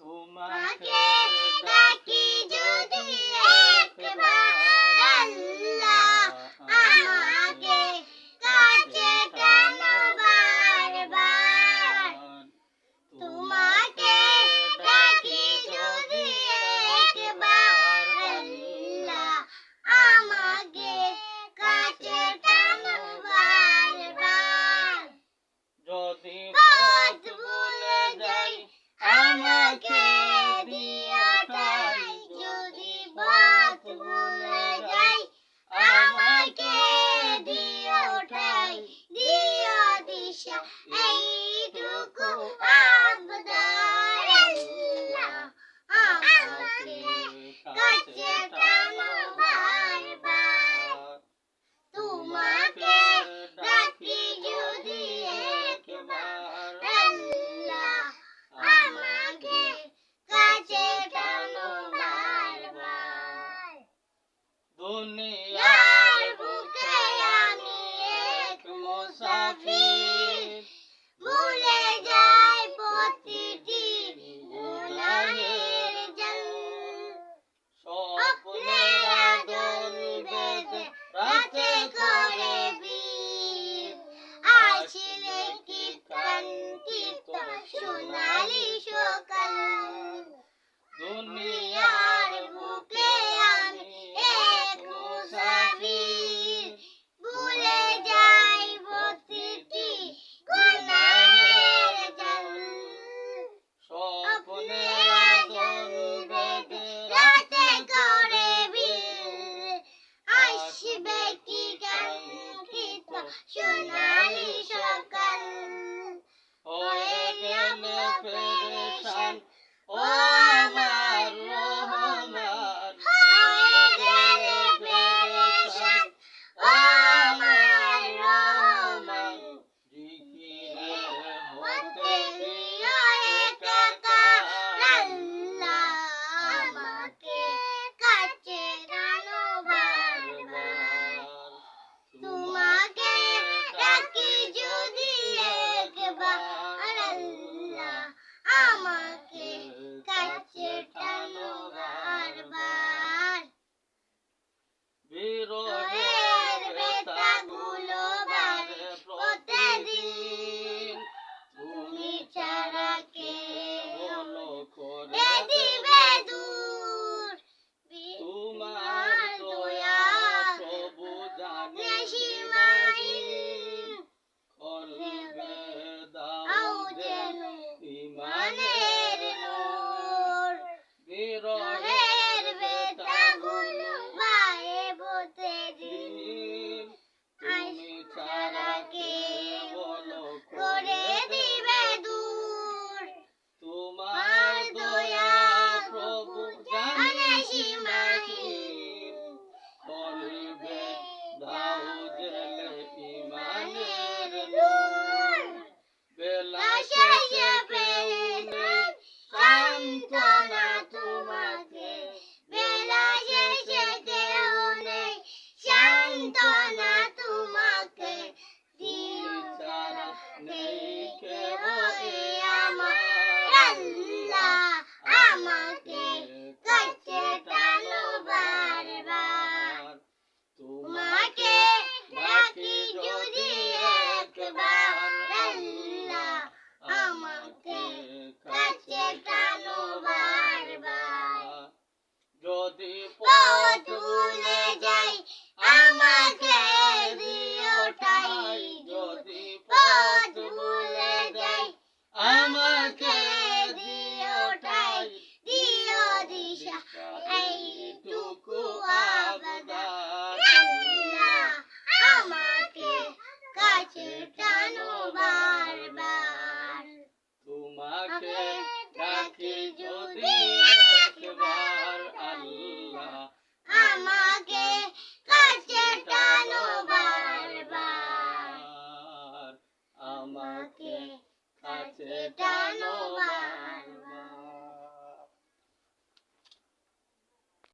তোমাকে ডাকি যদি একবার আল্লাহ আমাকে কাছে টানো বারবার তোমাকে ডাকি যদি একবার আল্লাহ আমাকে কাছে টানো বারবার যদি পথ ভুলে যাই আমাকে দিও ঠাই যদি পথ ভুলে যাই আমাকে দিও ঠাই দিও দিশা এইটুকু আবদার আল্লাহ আমাকে কাছে টানো বারবার তোমাকে ডাকি যদি একবার আল্লাহ আমাকে কাছে টানো বারবার দুনিয়ার বুকে আমি এক মুসাফির ভুলে যাই প্রতিটি গুনাহের জাল স্বপ্নের আদল বেঁধে রাতে করে বীর আসলে কি কাঙ্ক্ষিত সোনালি সকাল দুনিয়ার বুকে আমি এক মুসাফির ভুলে যাই প্রতিটি গুনাহের জাল স্বপ্নের আদল বেঁধে রাতে করে বীর আসবে কি কাঙ্ক্ষিত সোনালি সকাল হয়ে গেল পেরেশান ও